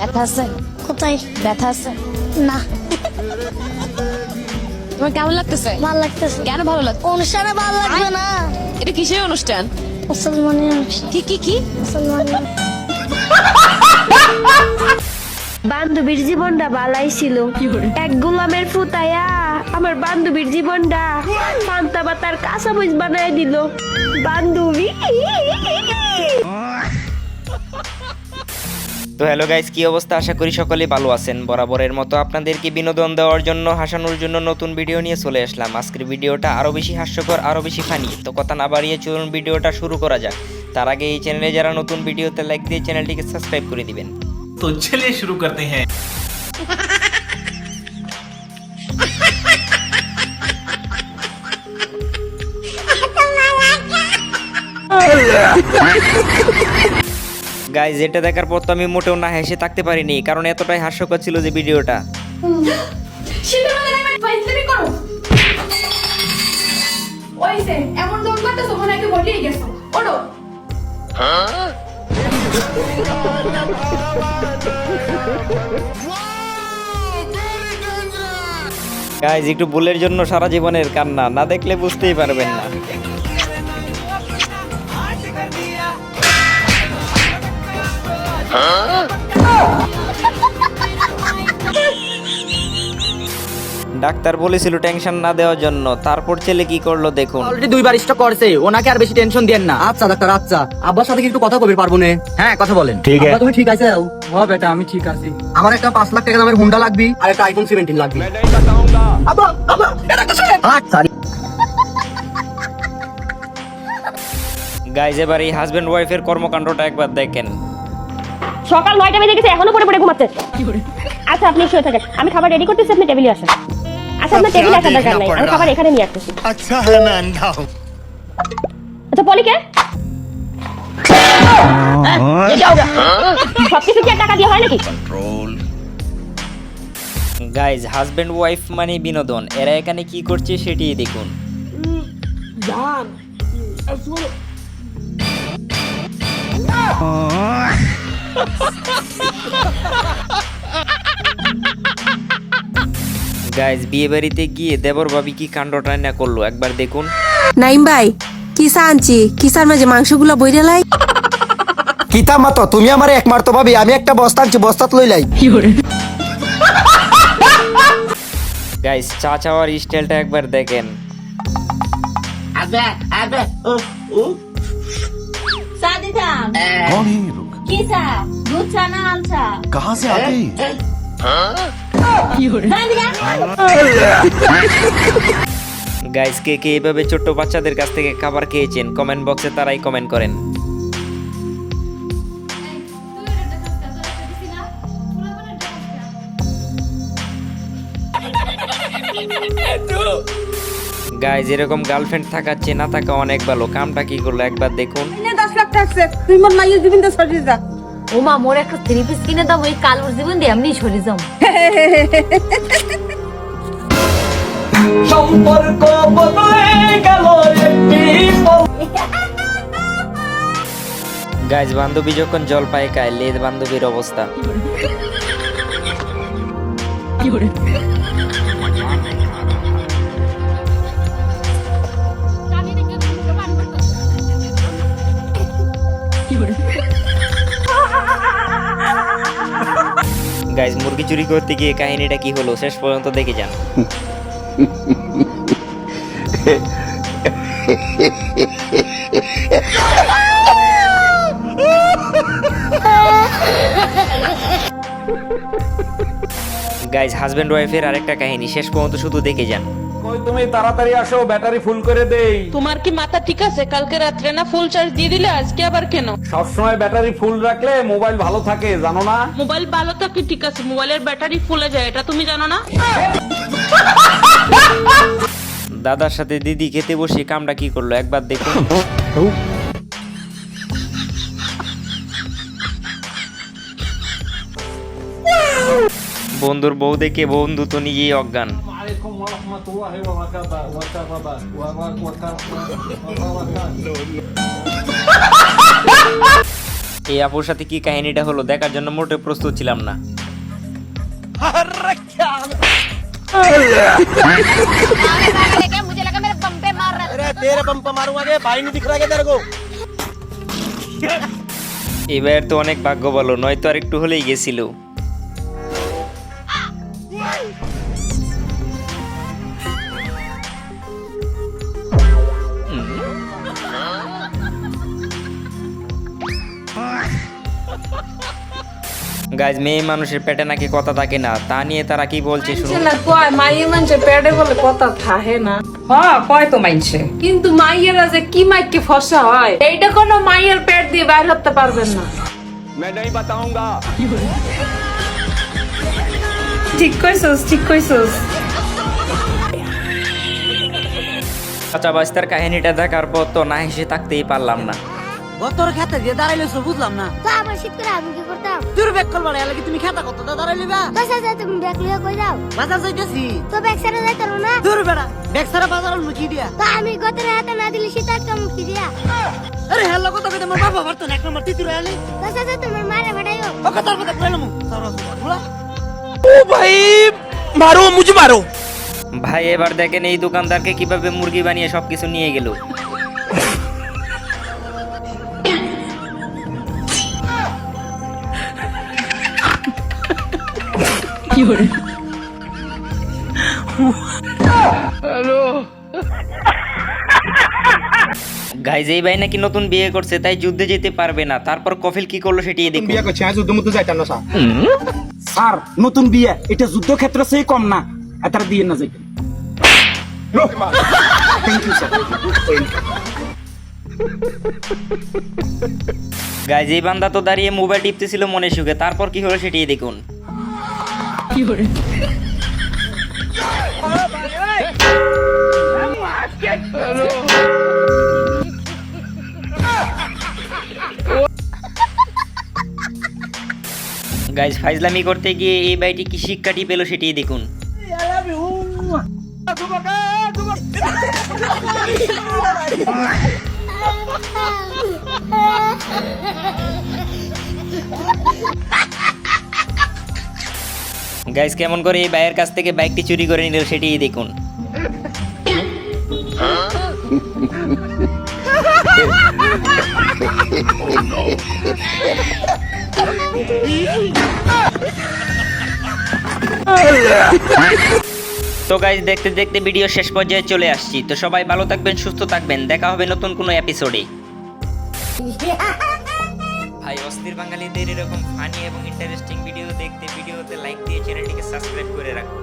ব্যথা আছে? কোথায়? ব্যথা আছে না, তোমার কেমন লাগতেছে? ভালো লাগতেছে। কেন ভালো লাগছে? অনুষ্ঠানে ভালো লাগবে না? এটা কিসের অনুষ্ঠান? মুসলমানি অনুষ্ঠান। কি কি কি? মুসলমানি। বান্ধবীর জীবনটা বালাই ছিল, এক গোলামের ফুতায়া আমার বান্ধবীর জীবনটা পান্তা পাতার কাঁচা মরিচ বানায় দিল। বান্ধবী তো হ্যালো গাইস, কি অবস্থা? আশা করি সকলেই ভালো আছেন। বরাবরের মতো আপনাদেরকে বিনোদন দেওয়ার জন্য, হাসানোর জন্য নতুন ভিডিও নিয়ে চলে আসলাম। আজকের ভিডিওটা আরও বেশি হাস্যকর, আরও বেশি ফানি। তো কথা না বাড়িয়ে চলুন ভিডিওটা শুরু করা যাক। তার আগে এই চ্যানেলে যারা নতুন, ভিডিওতে লাইক দিয়ে চ্যানেলটিকে সাবস্ক্রাইব করে দিবেন। तो चलिए शुरू करते हैं। গাইজ, এটা দেখার পর তো আমি মোটেও না হেসে থাকতে পারিনি, কারণ এতটাই হাস্যকর ছিল যে ভিডিওটা। এমন দম করতেছো মনে হয় বলিয়ে গেছো। ওড়ো গাইজ, একটু ভুলের জন্য সারা জীবনের কান্না, না দেখলে বুঝতেই পারবেন না। ডাক্তার বলেছিল টেনশন না দেওয়ার জন্য, তারপর ছেলে কি করলো দেখুন। অলরেডি দুইবার স্ট্রোক করছে, ওনাকে আর বেশি টেনশন দেন না। আচ্ছা ডাক্তার, আচ্ছা আব্বার সাথে কিন্তু কথা কবি পারবো না। হ্যাঁ, কথা বলেন। আব্বা, তুমি ঠিক আছে? হ্যাঁ বেটা, আমি ঠিক আছি। আমার একটা 5 লাখ টাকা দামের হুন্ডা লাগবে আর একটা আইফোন 17 লাগবে। আব্বা আব্বা, এটা তো শুনেন। আচ্ছা গাইজ, এবার এই হাজবেন্ড ওয়াইফের কর্মকাণ্ডটা একবার দেখেন। সকাল 9টা বেজে গেছে, এখনো পড়ে পড়ে ঘুমাচ্ছে। আচ্ছা আপনি শুয়ে থাকেন, আমি খাবার রেডি করতেছি, আপনি টেবিলে আসেন। আচ্ছা আপনার টেবিলে আসার দরকার নাই, আমি খাবার এখানে নিয়ে আসতেছি। अच्छा है मैं अंधा हूँ। আচ্ছা পলিকে সবকিছু কি আর টাকা দিয়ে হয় নাকি? গাইজ, হাজবেন্ড ওয়াইফ মানে বিনোদন, এরা এখানে কি করছে সেটিই দেখুন। গাইজ, বিয়ে বাড়িতে গিয়ে দেবর ভাবি কি কাণ্ডটা না করলো একবার দেখুন। নাইম ভাই, কিসা আনছি, কিসার মাঝে মাংসগুলো বইরে লাই। কিতা মাতো, তুমি আমার এক মারতো ভাবি, আমি একটা বস্তা আনছি, বস্তাত লইলাই। গাইজ, চা চাওয়ার স্টাইলটা একবার দেখেন। कौन है ये लोग? कहाँ से आते हैं? গাইজ, কে কে এইভাবে ছোট্ট বাচ্চাদের কাছ থেকে খাবার খেয়েছেন কমেন্ট বক্সে তারাই কমেন্ট করেন। গাইজ, এরকম গার্লফ্রেন্ড থাকার চেয়ে না থাকা অনেক ভালো। কামটা কি করলো একবার দেখুন। 10 লাখ টাকা তুই মোর মাইয়ের জীবনটা সরিয়ে যা। ও মা, মোর একটা 3 পিস কিনে দাও, এই কালোর জীবন দিয়ে এমনি সরে যাও। সম্পর্ক বদলে গেল একটি গাইজ, বান্ধবী যখন জল পায় খায়, লেদ বান্ধবীর অবস্থা। গাইজ, মুরগি চুরি করতে গিয়ে কাহিনীটা কি হলো শেষ পর্যন্ত দেখে যান। গাইজ, হাজবেন্ড ওয়াইফের আরেকটা কাহিনী, শেষ পর্যন্ত শুধু দেখে যান। কই তুমি তাড়াতাড়ি আসো, ব্যাটারি ফুল করে দেই। তোমার কি মাথা ঠিক আছে? কালকে রাত্রে না ফুল চার্জ দিয়ে দিলে, আজকে আবার কেন? সবসময় ব্যাটারি ফুল রাখলে মোবাইল ভালো থাকে, জানো না? মোবাইল ভালো থাকে ঠিক আছে, মোবাইলের ব্যাটারি ফুলে যায়, এটা তুমি জানো না? দাদার সাথে দিদি খেতে বসে কামটা কি করলো একবার দেখুন। বন্ধুর বউ দেখে বন্ধু তো নিজেই অজ্ঞান। এই আপুর সাথে কি কাহিনীটা হলো দেখার জন্য মোটেও প্রস্তুত ছিলাম না। এবার তো অনেক ভাগ্য বলো, নয়তো আর একটু হলেই গেছিল। গাইজ, মেয়ে মানুষের পেটে নাকি কথা থাকে না, তা নিয়ে তারা কি বলছে শুনুন। মাইয়ে মানুষে পেটে বলে কথা থাকে না। হ্যাঁ কয় তো মাইনছে, কিন্তু মাইয়েরা যে কি মাইকে ফসা হয় এইটা কোনো মাইয়ের পেট দিয়ে বাইর হতে পারবেন না। मैं नहीं बताऊंगा। ঠিক কইছস, ঠিক কইছস। চাচা বাস্তার কাহিনীটা দেখার পর তো না হেসে থাকতেই পারলাম না। তোর খেতে দিয়ে দাঁড়াইলেছো বুঝলাম না। তো আবার শীত করে আমি কি করতাম? তোর ব্যাগ করবা না কি তুমি খেতা কত দাঁড়াইলি বা? বাসা যাই তুমি ব্যাগ লিয়ে কই যাও? বাজার যাইতেছি। তো ব্যাগ ছাড়া যাইতে পারো না? তোর বেড়া ব্যাগ সারা বাজার মুখি দিয়া। তো আমি গতের হাতে না দিলে শীত একটা মুখি দিয়া। আরে হ্যালো কথা কইতে আমার বাবা পারতো না, এক নম্বর তিতুর আলি। বাসা যাই তোমার মারে ভাড়াইও। ও কথার কথা কইলাম সারা বলা। ओ भाई मारो मुझे मारो। ভাই এবার দেখেন এই দোকানদারকে কিভাবে মুরগি বানিয়ে সবকিছু নিয়ে গেল। গাইজ, এই ভাই নাকি নতুন বিয়ে করছে, তাই যুদ্ধে যেতে পারবে না। তারপর কফিল কি করলো সেটি দেখুন। বিয়ে করছে আজ যুদ্ধ মধ্যে যাইতাম না স্যার। স্যার নতুন বিয়ে এটা যুদ্ধ ক্ষেত্রে সেই কম না, এটার দিয়ে না যাইতেন। Thank you sir. গাইজ, এই বান্দা তো দাঁড়িয়ে মোবাইল টিপতেছিল মনে সুখে, তারপর কি হলো সেটি দেখুন। গাইজ, ফাইজলামি করতে গিয়ে এই বাইটি কি শিক্ষাটি পেল সেটি দেখুন। গাইজ, কেমন করে এই ভাইয়ের কাছ থেকে বাইকটি চুরি করে নিল সেটি দেখুন। তো গাইজ, দেখতে দেখতে ভিডিও শেষ পর্যায়ে চলে আসছি। তো সবাই ভালো থাকবেন, সুস্থ থাকবেন, দেখা হবে নতুন কোনো এপিসোডে। ভাই, অস্থির বাঙালিদের এরকম ফানি এবং ইন্টারেস্টিং ভিডিও দেখতে ভিডিওতে লাইক দিয়ে চ্যানেলটিকে সাবস্ক্রাইব করে রাখুন।